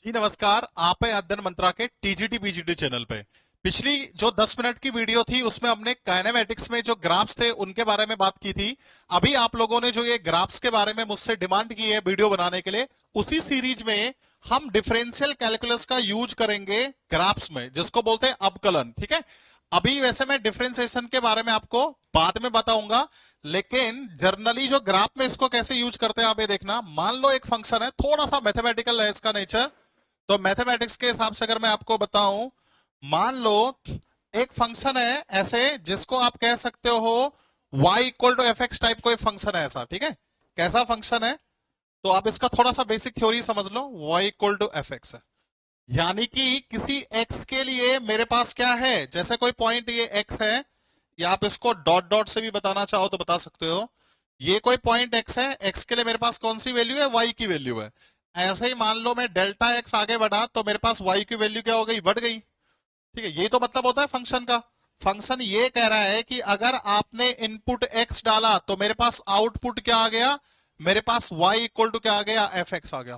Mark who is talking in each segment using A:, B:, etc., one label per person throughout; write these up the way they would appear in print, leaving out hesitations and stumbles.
A: जी नमस्कार। आप है अध्ययन मंत्रा के टीजीटी पीजीटी चैनल पे। पिछली जो 10 मिनट की वीडियो थी उसमें हमने काइनेमेटिक्स में जो ग्राफ्स थे उनके बारे में बात की थी। अभी आप लोगों ने जो ये ग्राफ्स के बारे में मुझसे डिमांड की है वीडियो बनाने के लिए, उसी सीरीज में हम डिफरेंशियल कैलकुलस का यूज करेंगे ग्राफ्स में, जिसको बोलते हैं अवकलन। ठीक है। अभी वैसे मैं डिफरेंशिएशन के बारे में आपको बाद में बताऊंगा, लेकिन जर्नली जो ग्राफ में इसको कैसे यूज करते हैं आप ये देखना। मान लो एक फंक्शन है, थोड़ा सा मैथमेटिकल है इसका नेचर। तो मैथमेटिक्स के हिसाब से अगर मैं आपको बताऊं, मान लो एक फंक्शन है ऐसे जिसको आप कह सकते हो y equal to F X type कोई फंक्शन है ऐसा। ठीक है। कैसा फंक्शन है? तो आप इसका थोड़ा सा बेसिक थ्योरी समझ लो। y equal to F X है, यानी कि किसी x के लिए मेरे पास क्या है, जैसे कोई पॉइंट ये x है, या आप इसको डॉट डॉट से भी बताना चाहो तो बता सकते हो। ये कोई पॉइंट x है, x के लिए मेरे पास कौन सी वैल्यू है, y की वैल्यू है। ऐसे ही मान लो मैं डेल्टा x आगे बढ़ा तो मेरे पास y की वैल्यू क्या हो गई, बढ़ गई। ठीक है। ये तो मतलब होता है फंक्शन का। फंक्शन ये कह रहा है कि अगर आपने इनपुट x डाला तो मेरे पास आउटपुट क्या आ गया, मेरे पास y इक्वल टू क्या आ गया, एफ एक्स आ गया।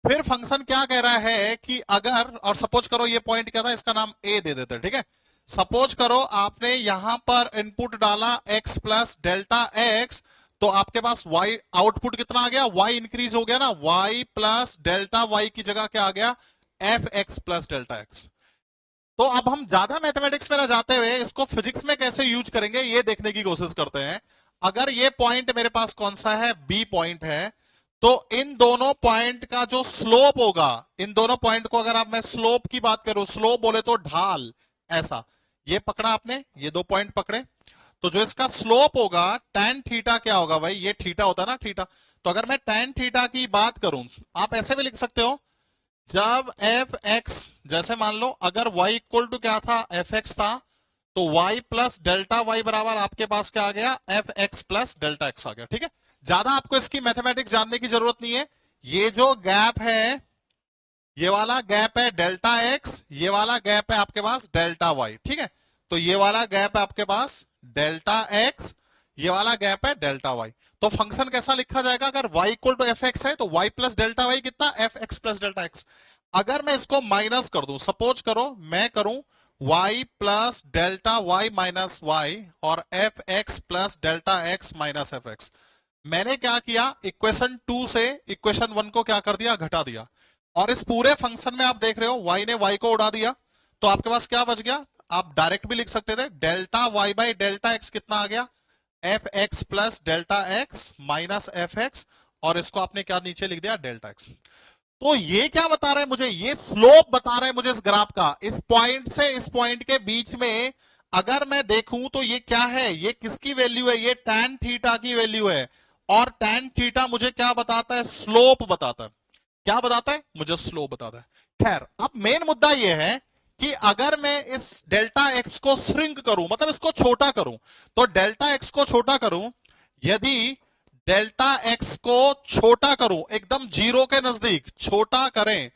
A: फिर फंक्शन क्या कह रहा है कि अगर, और सपोज करो ये पॉइंट क्या था, इसका नाम a दे देते हैं। ठीक है। सपोज करो आपने यहां पर इनपुट डाला x प्लस डेल्टा एक्स, तो आपके पास y आउटपुट कितना आ गया, y इंक्रीज हो गया ना, y प्लस डेल्टा y की जगह क्या आ गया, F X plus delta X. तो अब हम ज्यादा मैथमेटिक्स में ना जाते हुए इसको फिजिक्स में कैसे यूज करेंगे ये देखने की कोशिश करते हैं। अगर ये पॉइंट मेरे पास कौन सा है, बी पॉइंट है, तो इन दोनों पॉइंट का जो स्लोप होगा, इन दोनों पॉइंट को अगर आप, मैं स्लोप की बात करूं, स्लोप बोले तो ढाल, ऐसा ये पकड़ा आपने, ये दो पॉइंट पकड़े, तो जो इसका स्लोप होगा tan थीटा क्या होगा भाई, ये थीटा होता है ना, थीटा। तो अगर मैं tan थीटा की बात करूं, आप ऐसे भी लिख सकते हो, जब एफ एक्स, जैसे मान लो अगर y इक्वल टू क्या था, एफ एक्स था, तो y प्लस डेल्टा वाई बराबर आपके पास क्या आ गया, F X plus delta X आ गया। ठीक है। ज्यादा आपको इसकी मैथमेटिक्स जानने की जरूरत नहीं है। ये जो गैप है, ये वाला गैप है डेल्टा एक्स, ये वाला गैप है आपके पास डेल्टा वाई। ठीक है। तो ये वाला गैप है आपके पास डेल्टा एक्स, ये वाला गैप है डेल्टा वाई। तो फंक्शन कैसा लिखा जाएगा, अगर y equal to F X है तो y प्लस डेल्टा वाई कितना, F X plus delta X. अगर मैं इसको माइनस कर दूं, सपोज करो मैं करूं y plus delta Y minus Y और F X plus delta X minus F X. मैंने क्या किया, इक्वेशन 2 से इक्वेशन 1 को क्या कर दिया, घटा दिया। और इस पूरे फंक्शन में आप देख रहे हो y ने y को उड़ा दिया, तो आपके पास क्या बच गया, आप डायरेक्ट भी लिख सकते थे, delta y by delta x कितना आ गया, F X plus delta X minus F x, और इसको आपने क्या नीचे लिख दिया, डेल्टा एक्स। तो ये क्या बता रहा है मुझे, ये स्लोप बता रहा है मुझे इस ग्राफ का, इस पॉइंट से इस पॉइंट के बीच में अगर मैं देखूं तो ये क्या है, ये किसकी वैल्यू है, ये tan थीटा की वैल्यू है। और tan थीटा मुझे क्या बताता है, स्लोप बताता है। क्या बताता है, मुझे स्लोप बताता है। खैर, अब मेन मुद्दा यह है कि अगर मैं इस डेल्टा एक्स को श्रिंक करूं, मतलब इसको छोटा करूं, तो डेल्टा एक्स को छोटा करूं, यदि डेल्टा एक्स को छोटा करूं एकदम जीरो के नजदीक, छोटा करें,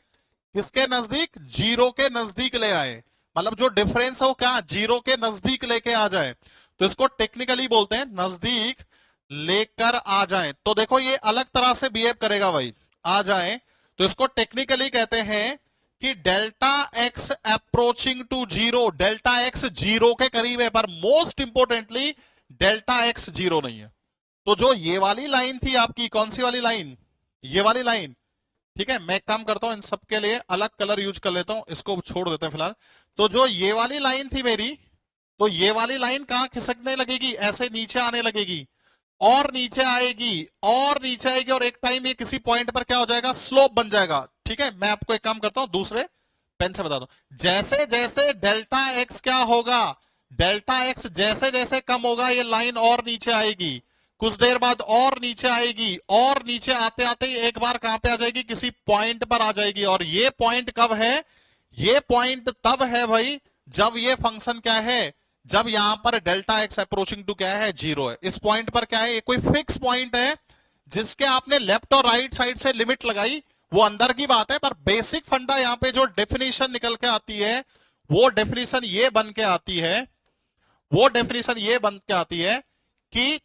A: किसके नजदीक, जीरो के नजदीक ले आए, मतलब जो डिफरेंस है वो क्या, जीरो के नजदीक लेके आ जाए, तो इसको टेक्निकली बोलते हैं नजदीक लेकर आ जाए। तो देखो ये अलग तरह से बिहेव करेगा भाई, आ जाए, तो इसको टेक्निकली कहते हैं कि delta X approaching to zero, delta X zero के करीब है, पर most importantly delta X zero नहीं है। तो जो ये वाली लाइन थी आपकी, कौन सी वाली लाइन, ये वाली लाइन। ठीक है। मैं एक काम करता हूं, इन सब के लिए अलग कलर यूज कर लेता हूं, इसको छोड़ देते हैं फिलहाल। तो जो ये वाली लाइन थी मेरी, तो ये वाली लाइन कहां खिसकने लगेगी, ऐसे नीचे आने लगेगी, और नीचे आएगी, और नीचे आएगी, और एक टाइम ये किसी पॉइंट पर क्या हो जाएगा, स्लोप बन जाएगा। ठीक है। मैं आपको एक काम करता हूं, दूसरे पेन से बता दो, जैसे जैसे डेल्टा एक्स क्या होगा, डेल्टा एक्स जैसे जैसे कम होगा, ये लाइन और नीचे आएगी, कुछ देर बाद और नीचे आएगी, और नीचे आते आते ही एक बार कहां पे आ जाएगी, किसी पॉइंट पर आ जाएगी। और ये पॉइंट कब है, ये पॉइंट तब है भाई जब ये फंक्शन क्या है, जब यहां पर डेल्टा एक्स अप्रोचिंग टू क्या है, जीरो है। इस पॉइंट पर क्या है, ये कोई फिक्स पॉइंट है जिसके आपने लेफ्ट और राइट साइड से लिमिट लगाई, वो अंदर की बात है, पर बेसिक फंडा यहां पे जो डेफिनेशन निकल के आती है, वो डेफिनेशन ये बन के आती है, वो डेफिनेशन ये बन के आती है कि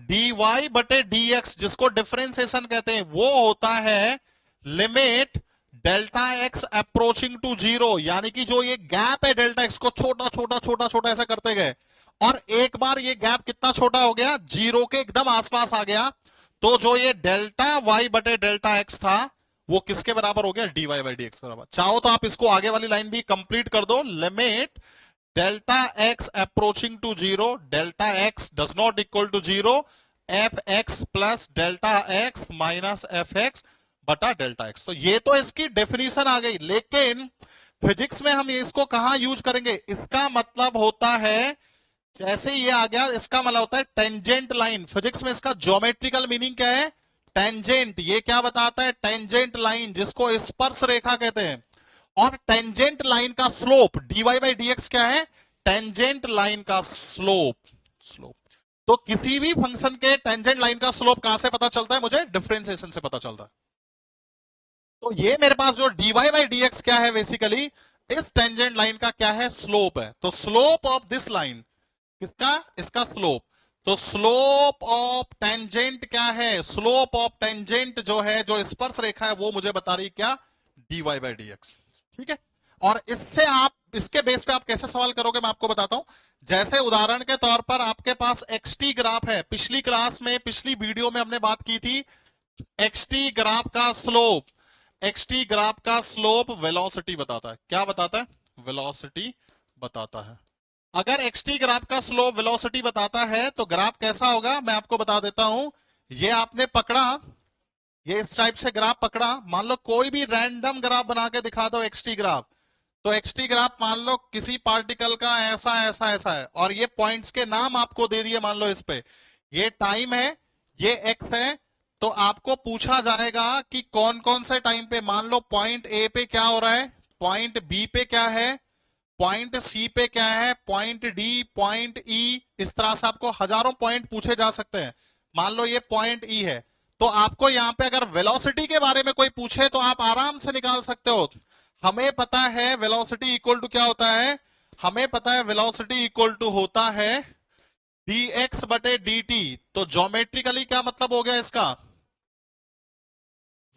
A: dy बटे dx, जिसको डिफरेंशिएशन कहते हैं, वो होता है limit delta X approaching to zero, यानी कि जो ये गैप है डेल्टा एक्स को छोटा छोटा छोटा छोटा ऐसा करते गए, और एक बार ये गैप कितना छोटा हो गया, जीरो के एकदम आसपास आ गया, तो जो ये डेल्टा वाई बटे डेल्टा एक्स था वो किसके बराबर हो गया, D Y by D X बराबर। चाहो तो आप इसको आगे वाली लाइन भी कंप्लीट कर दो, limit delta X approaching to zero, delta X does not equal to zero, F X plus delta X minus F X बटा डेल्टा एक्स। तो ये तो इसकी डेफिनेशन आ गई, लेकिन फिजिक्स में हम इसको कहां यूज करेंगे, इसका मतलब होता है जैसे ये आ गया, इसका मतलब होता है टेंजेंट लाइन। फिजिक्स में इसका ज्योमेट्रिकल मीनिंग क्या है, टेंजेंट। ये क्या बताता है, टेंजेंट लाइन, जिसको स्पर्श रेखा कहते हैं। और टेंजेंट लाइन का slope dy by D x क्या है, टेंजेंट लाइन का स्लोप। तो किसी भी फंक्शन के टेंजेंट लाइन का स्लोप कहां से पता चलता है, मुझे डिफरेंशिएशन से पता चलता है। तो ये मेरे पास जो dy बाई डी एक्स क्या है, बेसिकली इस टेंजेंट लाइन का क्या है, स्लोप है। तो स्लोप ऑफ दिस लाइन, किसका, इसका स्लोप। तो स्लोप ऑफ टेंजेंट क्या है, स्लोप ऑफ टेंजेंट जो है, जो स्पर्श रेखा है, वो मुझे बता रही क्या, dy बाई डी एक्स। ठीक है, और इससे आप, इसके बेस पे आप कैसे सवाल करोगे मैं आपको बताता हूं। जैसे उदाहरण के तौर पर आपके पास एक्सटी ग्राफ है, पिछली क्लास में, पिछली वीडियो में हमने बात की थी एक्सटी ग्राफ का स्लोप। एक्सटी ग्राफ का स्लोप वेलोसिटी बताता है, क्या बताता है, वेलोसिटी बताता है। अगर एक्सटी ग्राफ का स्लोप वेलोसिटी बताता है तो ग्राफ कैसा होगा, मैं आपको बता देता हूं। ये आपने पकड़ा, ये इस टाइप से ग्राफ पकड़ा, मान लो कोई भी रैंडम ग्राफ बना के दिखा दो एक्सटी ग्राफ। तो एक्सटी ग्राफ मान लो किसी पार्टिकल का ऐसा ऐसा ऐसा है, और ये पॉइंट्स के नाम आपको दे दिए, मान लो इस पे ये टाइम है, ये एक्स है। तो आपको पूछा जाएगा कि कौन कौन से टाइम पे, मान लो पॉइंट ए पे क्या हो रहा है, पॉइंट बी पे क्या है, पॉइंट सी पे क्या है, पॉइंट डी, पॉइंट ई। इस तरह से आपको हजारों पॉइंट पूछे जा सकते हैं। मान लो ये पॉइंट ई है, तो आपको यहां पे अगर वेलोसिटी के बारे में कोई पूछे तो आप आराम से निकाल सकते हो। हमें पता है वेलोसिटी इक्वल टू क्या होता है, हमें पता है वेलोसिटी इक्वल टू होता है डी एक्स बटे डी टी। तो ज्योमेट्रिकली क्या मतलब हो गया इसका,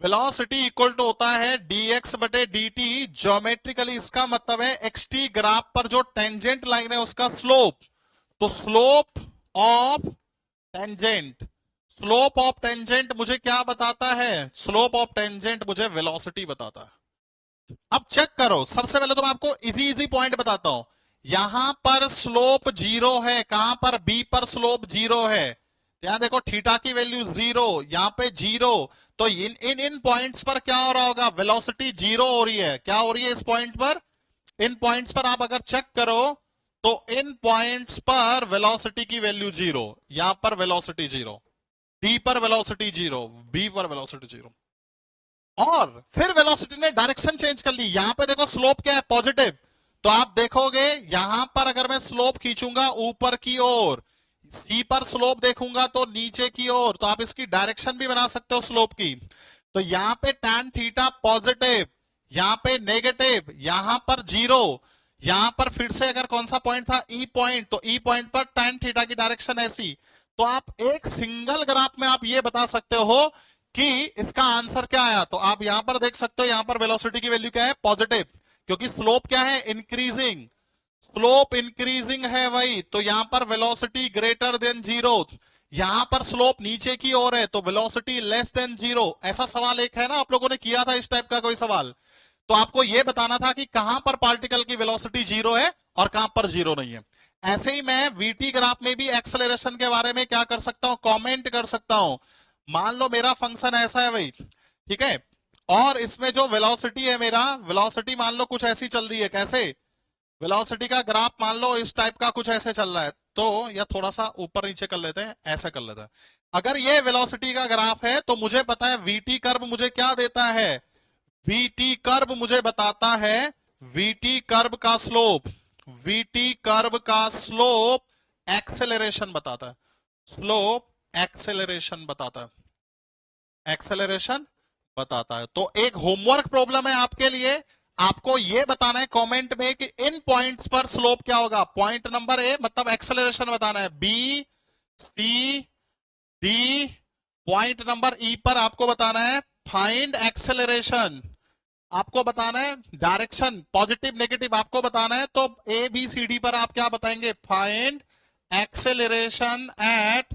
A: वेलोसिटी इक्वल टू होता है dx बटे dt। ज्योमेट्रिकली इसका मतलब है xt ग्राफ पर जो टेंजेंट लाइन है उसका स्लोप। तो slope of tangent, slope of tangent मुझे क्या बताता है, स्लोप ऑफ टेंजेंट मुझे वेलोसिटी बताता है। अब चेक करो, सबसे पहले तो मैं आपको इजी इजी पॉइंट बताता हूं। यहां पर स्लोप जीरो है, कहां पर, बी पर स्लोप जीरो है। यहां देखो थीटा की वैल्यू जीरो, यहां पे जीरो। तो इन इन इन पॉइंट्स पर क्या हो रहा होगा, वेलोसिटी जीरो हो रही है। क्या हो रही है इस पॉइंट पर, इन पॉइंट्स पर आप अगर चेक करो तो इन पॉइंट्स पर वेलोसिटी की वैल्यू जीरो, यहां पर वेलोसिटी जीरो, डी पर वेलोसिटी जीरो, बी पर वेलोसिटी जीरो। और फिर वेलोसिटी ने डायरेक्शन चेंज कर ली, यहां पे देखो स्लोप क्या है, पॉजिटिव। तो आप देखोगे यहां पर अगर मैं स्लोप खींचूंगा ऊपर की ओर, सी पर स्लोप देखूंगा तो नीचे की ओर, तो आप इसकी डायरेक्शन भी बना सकते हो स्लोप की। तो यहां पे tan थीटा पॉजिटिव, यहां पे नेगेटिव, यहां पर जीरो। यहां पर फिर से अगर कौन सा पॉइंट था, ई पॉइंट, तो ई पॉइंट पर tan थीटा की डायरेक्शन ऐसी। तो आप एक सिंगल ग्राफ में आप ये बता सकते हो कि इसका आंसर क्या आया। तो आप यहां पर देख सकते हो, यहां पर वेलोसिटी की वैल्यू क्या है, पॉजिटिव, क्योंकि स्लोप क्या है, इंक्रीजिंग, स्लोप इंक्रीजिंग है भाई। तो यहां पर वेलोसिटी ग्रेटर देन जीरो। यहां पर स्लोप नीचे की ओर है तो वेलोसिटी लेस देन जीरो। ऐसा सवाल एक है ना, आप लोगों ने किया था इस टाइप का कोई सवाल। तो आपको यह बताना था कि कहां पर पार्टिकल की वेलोसिटी जीरो है और कहां पर जीरो नहीं है। ऐसे ही मैं वीटी ग्राफ में भी एक्सेलरेशन के बारे में क्या कर सकता हूं, कमेंट कर सकता हूं। मान लो मेरा फंक्शन ऐसा है भाई, ठीक है, और इसमें जो वेलोसिटी है, मेरा वेलोसिटी मान लो कुछ ऐसी चल रही है, कैसे, वेलोसिटी का ग्राफ मान लो इस टाइप का कुछ ऐसे चल रहा है। तो या थोड़ा सा ऊपर नीचे कर लेते हैं, ऐसा कर लेते हैं। अगर ये वेलोसिटी का ग्राफ है तो मुझे पता है वीटी कर्व मुझे क्या देता है, वीटी कर्व मुझे बताता है वीटी कर्व का स्लोप, वीटी कर्व का स्लोप एक्सेलरेशन बताता है, स्लोप एक्सेलरेशन बताता है, एक्सेलरेशन बताता है। तो एक होमवर्क प्रॉब्लम है आपके लिए, आपको यह बताना है कमेंट में कि इन पॉइंट्स पर स्लोप क्या होगा। पॉइंट नंबर ए मतलब एक्सेलरेशन बताना है, B C D. Point number E पर आपको बताना है फाइंड एक्सेलरेशन। आपको बताना है डायरेक्शन, पॉजिटिव नेगेटिव आपको बताना है, तो ए बी सी डी पर आप क्या बताएंगे, फाइंड एक्सेलरेशन एट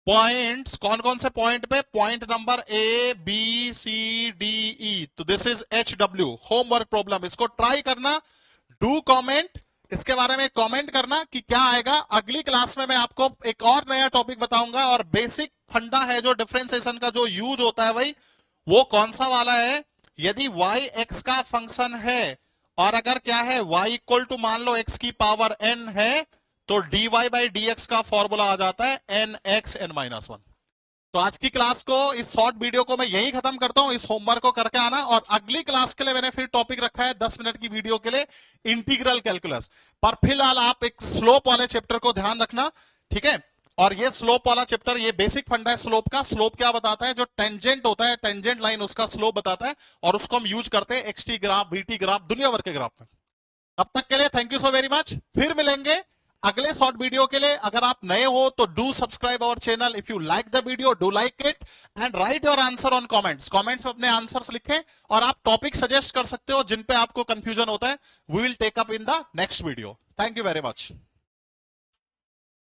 A: पॉइंट्स, कौन कौन से पॉइंट पे, point number A B C D E, तो this is HW, homework problem, इसको ट्राई करना, डू कमेंट, इसके बारे में कमेंट करना कि क्या आएगा। अगली क्लास में मैं आपको एक और नया टॉपिक बताऊंगा, और बेसिक फंडा है जो डिफरेंशिएशन का जो यूज होता है भाई, वो कौन सा वाला है, यदि y x का फंक्शन है और अगर क्या है y इक्वल टू मान लो x की पावर n है, तो dy बाई dx का फॉर्मूला आ जाता है nx n-1। तो आज की क्लास को, इस शॉर्ट वीडियो को मैं यही खत्म करता हूं, इस होमवर्क को करके आना, और अगली क्लास के लिए मैंने फिर टॉपिक रखा है 10 मिनट की वीडियो के लिए, इंटीग्रल कैलकुलस। पर फिलहाल आप एक स्लोप वाले चैप्टर को ध्यान रखना, ठीक है। और ये स्लोप वाला चैप्टर, ये बेसिक फंडा है स्लोप का। स्लोप क्या बताता है, जो टेंजेंट होता है, टेंजेंट लाइन, उसका स्लोप बताता है, और उसको हम यूज करते हैं XT ग्राफ, BT ग्राफ, दुनिया भर के ग्राफ में। तब तक के लिए thank you so very much, फिर मिलेंगे अगले शॉर्ट वीडियो के लिए। अगर आप नए हो तो do subscribe our channel, if you like the video do like it and right your answer on comments, comments में अपने आंसर्स लिखें, और आप टॉपिक सजेस्ट कर सकते हो जिन पे आपको कंफ्यूजन होता है, we will take up in the next video. Thank you very much.